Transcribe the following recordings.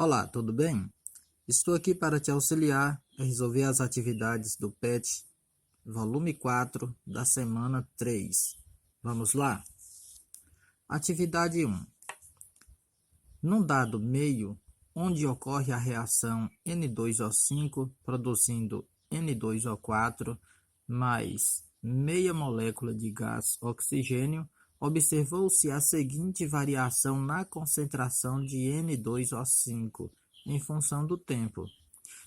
Olá, tudo bem? Estou aqui para te auxiliar a resolver as atividades do PET, volume 4, da semana 3. Vamos lá? Atividade 1. Num dado meio, onde ocorre a reação N2O5 produzindo N2O4 mais meia molécula de gás oxigênio, observou-se a seguinte variação na concentração de N2O5 em função do tempo.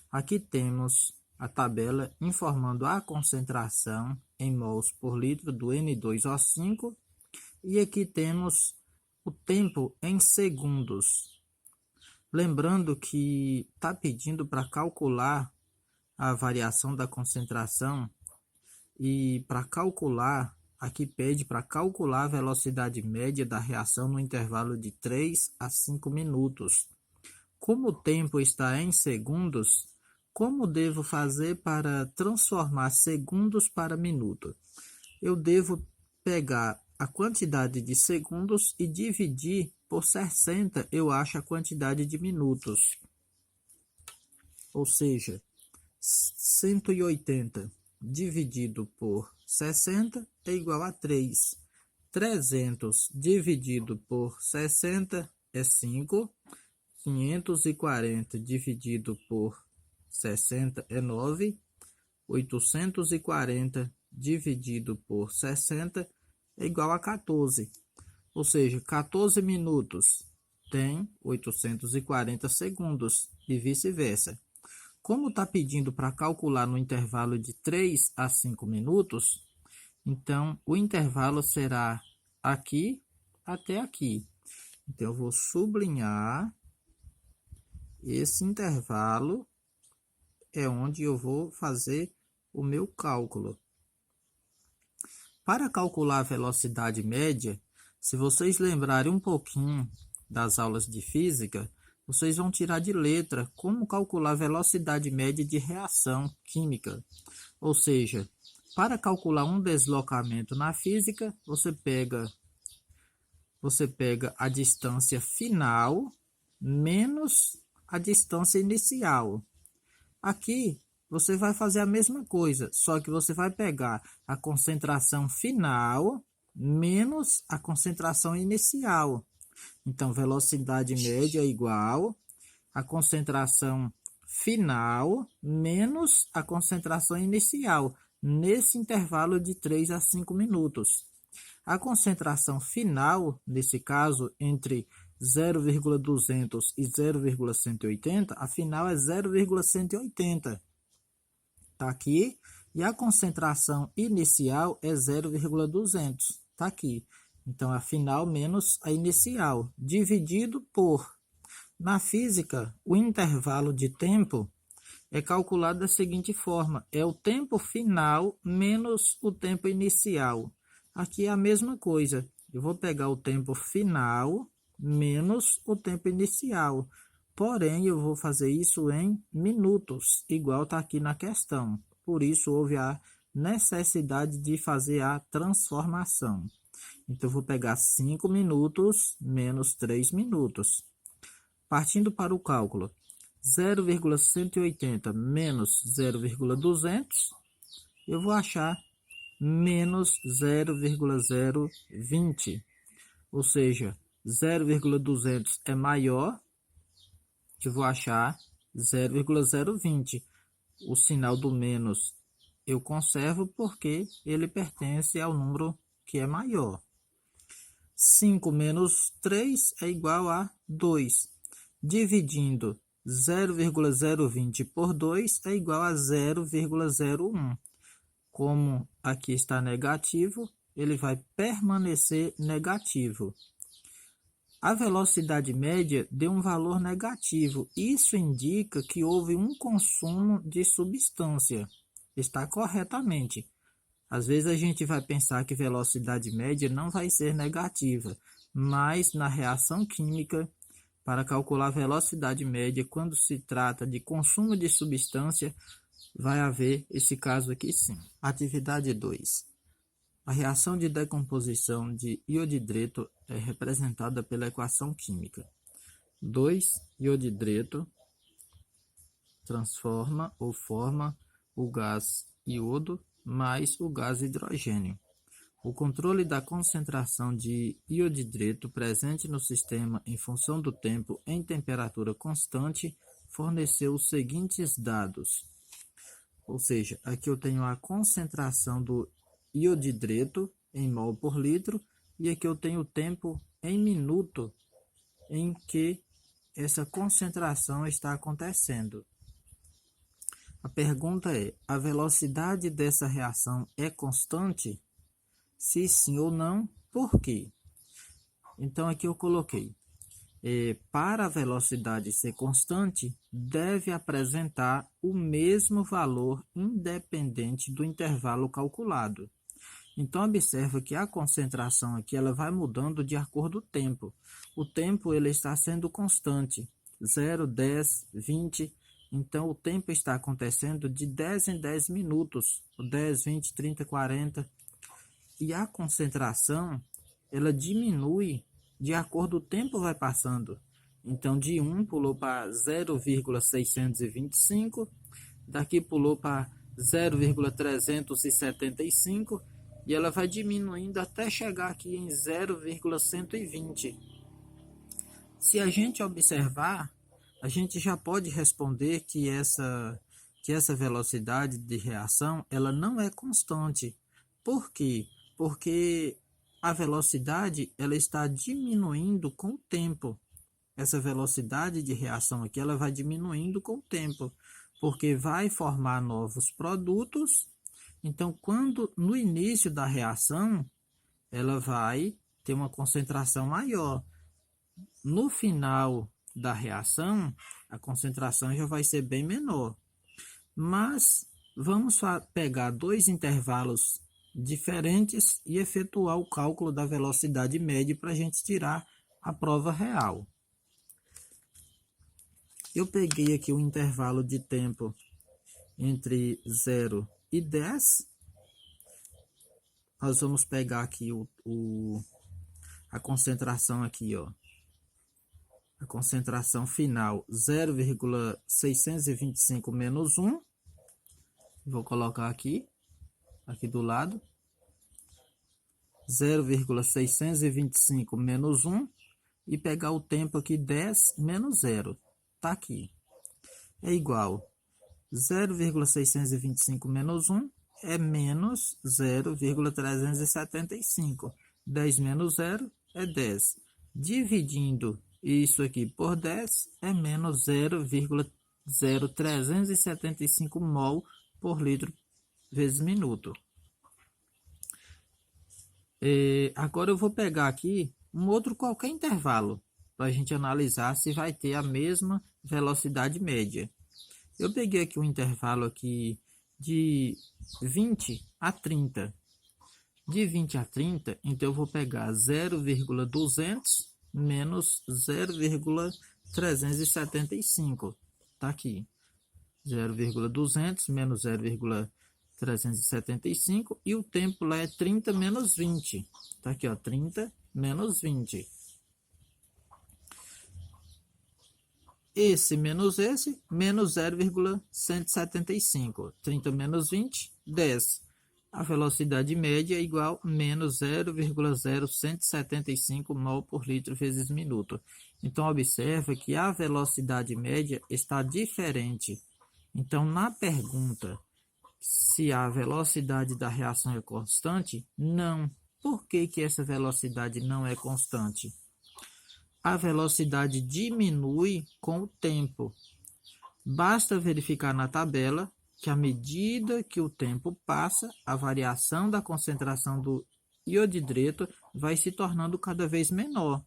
Aqui temos a tabela informando a concentração em mols por litro do N2O5 e aqui temos o tempo em segundos. Lembrando que está pedindo para calcular a variação da concentração e para calcular, aqui pede para calcular a velocidade média da reação no intervalo de 3 a 5 minutos. Como o tempo está em segundos, como devo fazer para transformar segundos para minuto? Eu devo pegar a quantidade de segundos e dividir por 60, eu acho a quantidade de minutos. Ou seja, 180 dividido por 60 é igual a 3. 300 dividido por 60 é 5. 540 dividido por 60 é 9. 840 dividido por 60 é igual a 14. Ou seja, 14 minutos tem 840 segundos e vice-versa. Como está pedindo para calcular no intervalo de 3 a 5 minutos, então o intervalo será aqui até aqui. Então, eu vou sublinhar esse intervalo, é onde eu vou fazer o meu cálculo. Para calcular a velocidade média, se vocês lembrarem um pouquinho das aulas de física, vocês vão tirar de letra como calcular a velocidade média de reação química. Ou seja, para calcular um deslocamento na física, você pega a distância final menos a distância inicial. Aqui você vai fazer a mesma coisa, só que você vai pegar a concentração final menos a concentração inicial. Então, velocidade média é igual a concentração final menos a concentração inicial, nesse intervalo de 3 a 5 minutos. A concentração final, nesse caso, entre 0,200 e 0,180, a final é 0,180. Está aqui. E a concentração inicial é 0,200. Está aqui. Então, a final menos a inicial, dividido por... Na física, o intervalo de tempo é calculado da seguinte forma. É o tempo final menos o tempo inicial. Aqui é a mesma coisa. Eu vou pegar o tempo final menos o tempo inicial. Porém, eu vou fazer isso em minutos, igual está aqui na questão. Por isso, houve a necessidade de fazer a transformação. Então, eu vou pegar 5 minutos menos 3 minutos. Partindo para o cálculo, 0,180 menos 0,200, eu vou achar menos 0,020. Ou seja, 0,200 é maior, eu vou achar 0,020. O sinal do menos eu conservo porque ele pertence ao número que é maior. 5 menos 3 é igual a 2. Dividindo 0,020 por 2 é igual a 0,01. Como aqui está negativo, ele vai permanecer negativo. A velocidade média deu um valor negativo. Isso indica que houve um consumo de substância. Está corretamente. Às vezes a gente vai pensar que velocidade média não vai ser negativa, mas na reação química, para calcular a velocidade média, quando se trata de consumo de substância, vai haver esse caso aqui sim. Atividade 2. A reação de decomposição de iodidreto é representada pela equação química. 2 iodidreto transforma ou forma o gás iodo mais o gás hidrogênio. O controle da concentração de iodidreto presente no sistema em função do tempo em temperatura constante forneceu os seguintes dados. Ou seja, aqui eu tenho a concentração do iodidreto em mol por litro e aqui eu tenho o tempo em minuto em que essa concentração está acontecendo. A pergunta é: a velocidade dessa reação é constante? Se sim ou não, por quê? Então aqui eu coloquei, para a velocidade ser constante, deve apresentar o mesmo valor independente do intervalo calculado. Então observa que a concentração aqui ela vai mudando de acordo com o tempo. O tempo ele está sendo constante, 0, 10, 20. Então o tempo está acontecendo de 10 em 10 minutos, 10, 20, 30, 40. E a concentração, ela diminui de acordo com o tempo vai passando. Então, de 1 pulou para 0,625, daqui pulou para 0,375, e ela vai diminuindo até chegar aqui em 0,120. Se a gente observar, a gente já pode responder que essa velocidade de reação, ela não é constante. Por quê? Porque a velocidade ela está diminuindo com o tempo. Essa velocidade de reação aqui ela vai diminuindo com o tempo, porque vai formar novos produtos. Então, quando no início da reação, ela vai ter uma concentração maior. No final da reação, a concentração já vai ser bem menor. Mas vamos pegar dois intervalos diferentes e efetuar o cálculo da velocidade média para a gente tirar a prova real. Eu peguei aqui o intervalo de tempo entre 0 e 10. Nós vamos pegar aqui a concentração aqui, ó. A concentração final 0,625 menos 1. Vou colocar aqui do lado. 0,625 menos 1 e pegar o tempo aqui 10 menos 0. Tá aqui. É igual 0,625 menos 1 é menos 0,375. 10 menos 0 é 10. Dividindo isso aqui por 10 é menos 0,0375 mol por litro vezes minuto. Agora eu vou pegar aqui um outro qualquer intervalo para a gente analisar se vai ter a mesma velocidade média. Eu peguei aqui um intervalo aqui de 20 a 30. De 20 a 30, então eu vou pegar 0,200 menos 0,375. Tá aqui. 0,200 menos 0,375 e o tempo lá é 30 menos 20. Tá aqui, ó, 30 menos 20. Esse menos esse, menos 0,175. 30 menos 20, 10. A velocidade média é igual a menos 0,0175 mol por litro vezes minuto. Então, observa que a velocidade média está diferente. Então, na pergunta se a velocidade da reação é constante, não. Por que essa velocidade não é constante? A velocidade diminui com o tempo. Basta verificar na tabela que à medida que o tempo passa, a variação da concentração do iodidreto vai se tornando cada vez menor.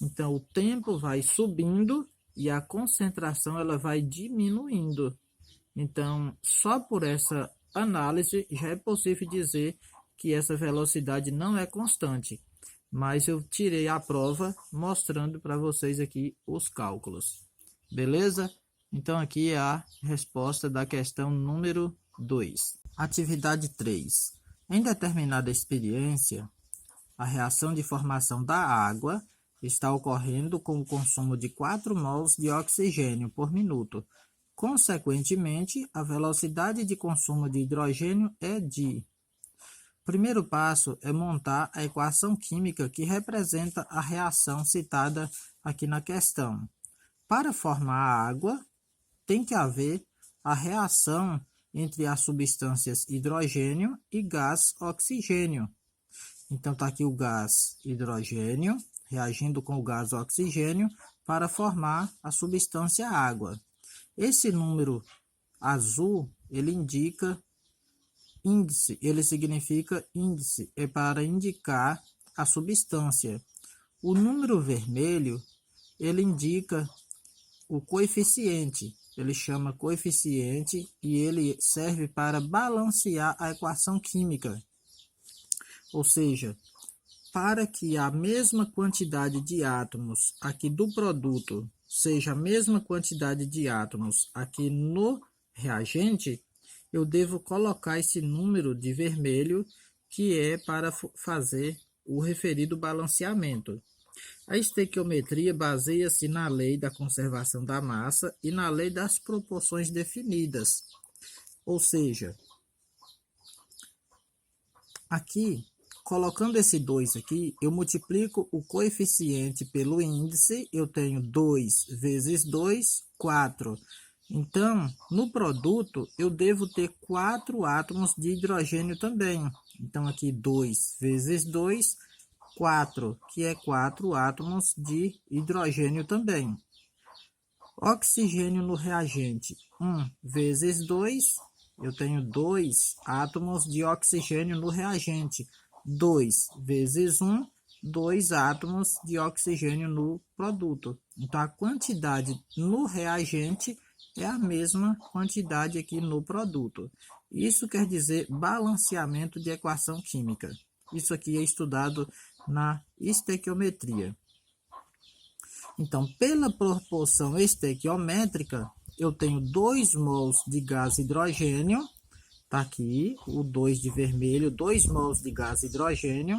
Então, o tempo vai subindo e a concentração ela vai diminuindo. Então, só por essa análise já é possível dizer que essa velocidade não é constante. Mas eu tirei a prova mostrando para vocês aqui os cálculos. Beleza? Então, aqui é a resposta da questão número 2. Atividade 3. Em determinada experiência, a reação de formação da água está ocorrendo com o consumo de 4 mols de oxigênio por minuto. Consequentemente, a velocidade de consumo de hidrogênio é de... O primeiro passo é montar a equação química que representa a reação citada aqui na questão. Para formar a água, tem que haver a reação entre as substâncias hidrogênio e gás oxigênio. Então, está aqui o gás hidrogênio reagindo com o gás oxigênio para formar a substância água. Esse número azul, ele indica índice, ele significa índice, é para indicar a substância. O número vermelho, ele indica o coeficiente, ele chama coeficiente e ele serve para balancear a equação química. Ou seja, para que a mesma quantidade de átomos aqui do produto seja a mesma quantidade de átomos aqui no reagente, eu devo colocar esse número de vermelho, que é para fazer o referido balanceamento. A estequiometria baseia-se na lei da conservação da massa e na lei das proporções definidas. Ou seja, aqui, colocando esse 2 aqui, eu multiplico o coeficiente pelo índice, eu tenho 2 vezes 2, 4. Então, no produto, eu devo ter 4 átomos de hidrogênio também. Então, aqui 2 vezes 2, 4, que é 4 átomos de hidrogênio também. Oxigênio no reagente, 1 vezes 2, eu tenho 2 átomos de oxigênio no reagente. 2 vezes 1, 2 átomos de oxigênio no produto. Então, a quantidade no reagente é a mesma quantidade aqui no produto. Isso quer dizer balanceamento de equação química. Isso aqui é estudado na estequiometria. Então, pela proporção estequiométrica, eu tenho 2 mols de gás hidrogênio. Está aqui o 2 de vermelho, 2 mols de gás hidrogênio.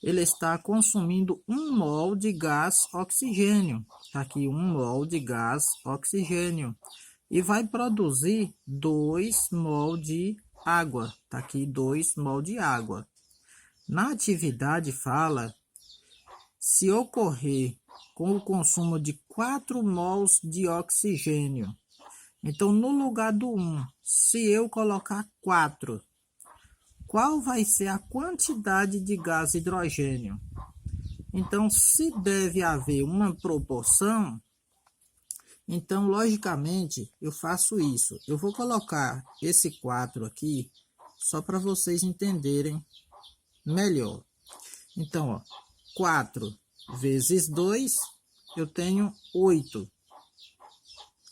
Ele está consumindo 1 mol de gás oxigênio. Está aqui 1 mol de gás oxigênio. E vai produzir 2 mol de água. Está aqui 2 mol de água. Na atividade fala, se ocorrer com o consumo de 4 mols de oxigênio. Então, no lugar do 1, se eu colocar 4, qual vai ser a quantidade de gás hidrogênio? Então, se deve haver uma proporção, então, logicamente, eu faço isso. Eu vou colocar esse 4 aqui, só para vocês entenderem melhor. Então, ó, 4 vezes 2, eu tenho 8.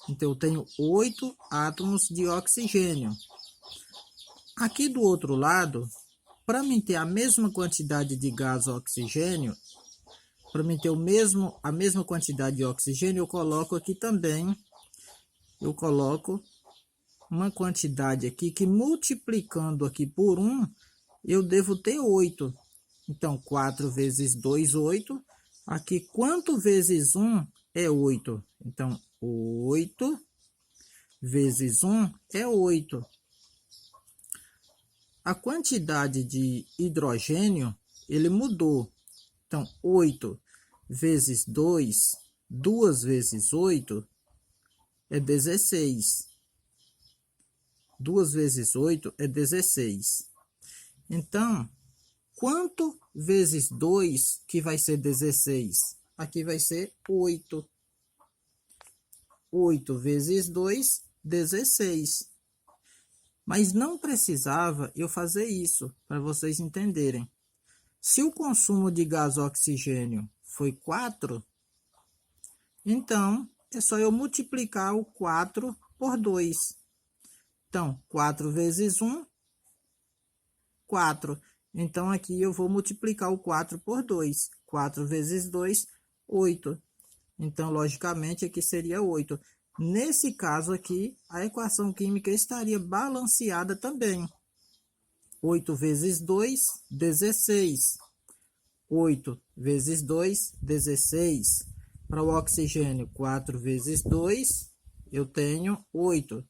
Então, eu tenho 8 átomos de oxigênio. Aqui do outro lado, para mim ter a mesma quantidade de gás oxigênio, para mim ter a mesma quantidade de oxigênio, eu coloco aqui também, eu coloco uma quantidade aqui que multiplicando aqui por 1, eu devo ter 8. Então, 4 vezes 2, 8. Aqui, quanto vezes 1 é 8? Então, 8 vezes 1 é 8. A quantidade de hidrogênio, ele mudou. Então, 8 vezes 2, 2 vezes 8 é 16. 2 vezes 8 é 16. Então, quanto vezes 2 que vai ser 16? Aqui vai ser 8. 8 vezes 2, 16. Mas não precisava eu fazer isso, para vocês entenderem. Se o consumo de gás oxigênio foi 4, então é só eu multiplicar o 4 por 2. Então, 4 vezes 1, 4. Então, aqui eu vou multiplicar o 4 por 2. 4 vezes 2, 8. Então, logicamente, aqui seria 8. Nesse caso aqui, a equação química estaria balanceada também. 8 vezes 2, 16. 8 vezes 2, 16. Para o oxigênio, 4 vezes 2, eu tenho 8.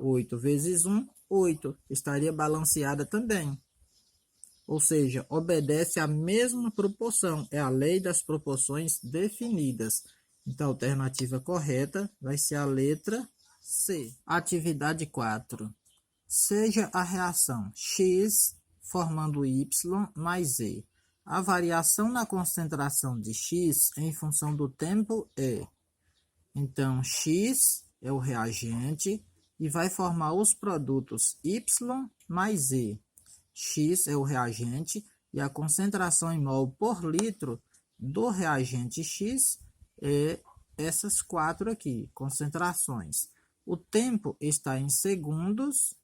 8 vezes 1, 8. Estaria balanceada também. Ou seja, obedece à mesma proporção. É a lei das proporções definidas. Então, a alternativa correta vai ser a letra C. Atividade 4. Seja a reação X formando Y mais Z. A variação na concentração de X em função do tempo é. Então, X é o reagente e vai formar os produtos Y mais Z. X é o reagente e a concentração em mol por litro do reagente X é essas 4 aqui, concentrações. O tempo está em segundos.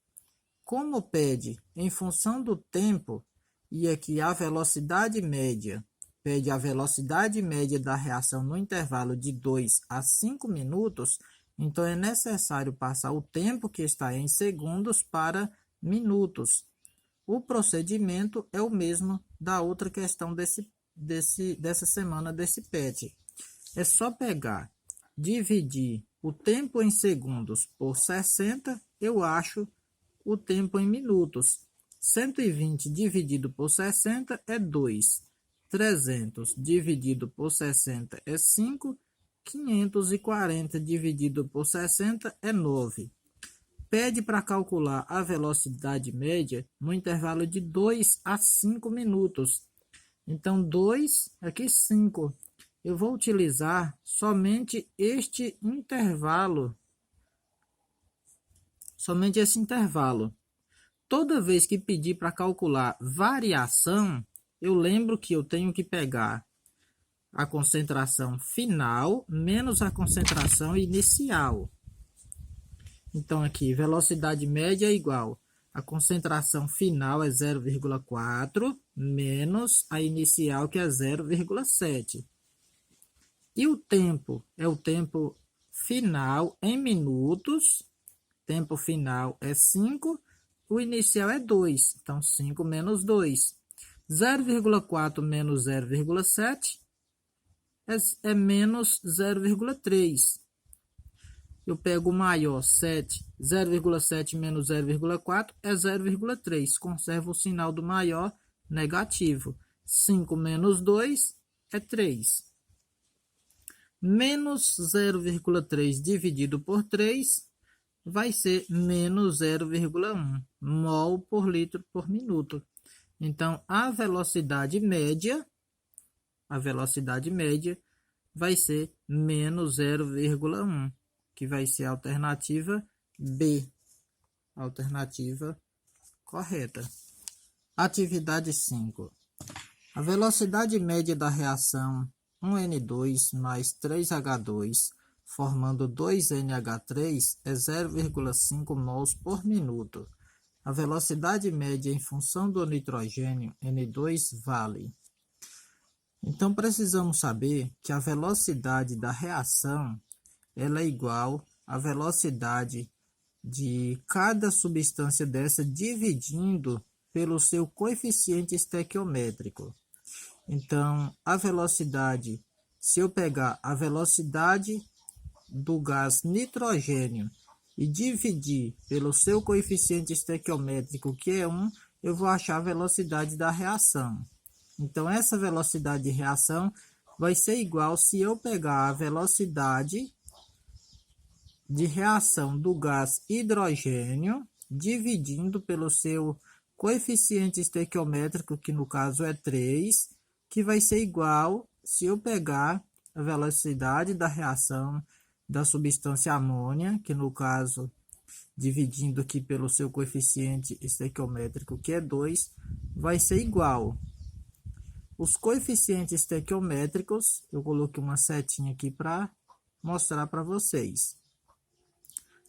Como pede em função do tempo, e aqui a velocidade média, pede a velocidade média da reação no intervalo de 2 a 5 minutos, então é necessário passar o tempo que está em segundos para minutos. O procedimento é o mesmo da outra questão dessa semana desse PET. É só pegar, dividir o tempo em segundos por 60, eu acho o tempo em minutos. 120 dividido por 60 é 2. 300 dividido por 60 é 5. 540 dividido por 60 é 9. Pede para calcular a velocidade média no intervalo de 2 a 5 minutos. Então, 2, aqui 5. Eu vou utilizar somente este intervalo. Somente esse intervalo. Toda vez que pedir para calcular variação, eu lembro que eu tenho que pegar a concentração final menos a concentração inicial. Então, aqui, velocidade média é igual. A concentração final é 0,4 menos a inicial, que é 0,7. E o tempo é o tempo final em minutos. Tempo final é 5. O inicial é 2. Então, 5 menos 2. 0,4 menos 0,7 é menos 0,3. Eu pego o maior, 7. 0,7 menos 0,4 é 0,3. Conservo o sinal do maior, negativo. 5 menos 2 é 3. Menos 0,3 dividido por 3 vai ser menos 0,1 mol por litro por minuto. Então, a velocidade média vai ser menos 0,1, que vai ser a alternativa B, a alternativa correta. Atividade 5. A velocidade média da reação 1N2 mais 3H2, formando 2NH3, é 0,5 mols por minuto. A velocidade média em função do nitrogênio N2 vale. Então, precisamos saber que a velocidade da reação ela é igual à velocidade de cada substância dessa dividindo pelo seu coeficiente estequiométrico. Então, a velocidade, se eu pegar a velocidade do gás nitrogênio e dividir pelo seu coeficiente estequiométrico, que é 1, eu vou achar a velocidade da reação. Então, essa velocidade de reação vai ser igual se eu pegar a velocidade de reação do gás hidrogênio dividindo pelo seu coeficiente estequiométrico, que no caso é 3, que vai ser igual se eu pegar a velocidade da reação da substância amônia, que no caso, dividindo aqui pelo seu coeficiente estequiométrico, que é 2, vai ser igual. Os coeficientes estequiométricos, eu coloquei uma setinha aqui para mostrar para vocês.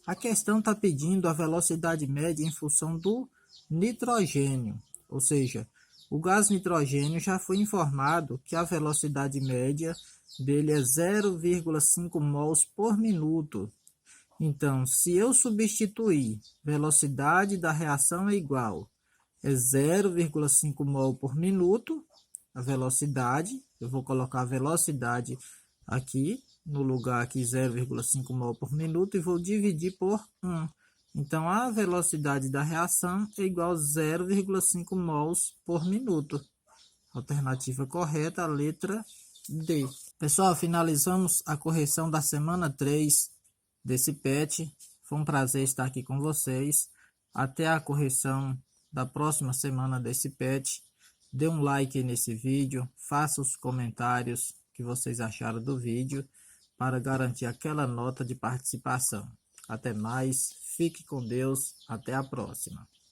A questão está pedindo a velocidade média em função do nitrogênio, ou seja, o gás nitrogênio já foi informado que a velocidade média dele é 0,5 mols por minuto. Então, se eu substituir velocidade da reação é igual a 0,5 mol por minuto, a velocidade. Eu vou colocar a velocidade aqui no lugar aqui 0,5 mol por minuto e vou dividir por 1. Então, a velocidade da reação é igual a 0,5 mols por minuto. Alternativa correta, a letra D. Pessoal, finalizamos a correção da semana 3 desse PET. Foi um prazer estar aqui com vocês. Até a correção da próxima semana desse PET. Dê um like nesse vídeo, faça os comentários que vocês acharam do vídeo para garantir aquela nota de participação. Até mais, fique com Deus, até a próxima.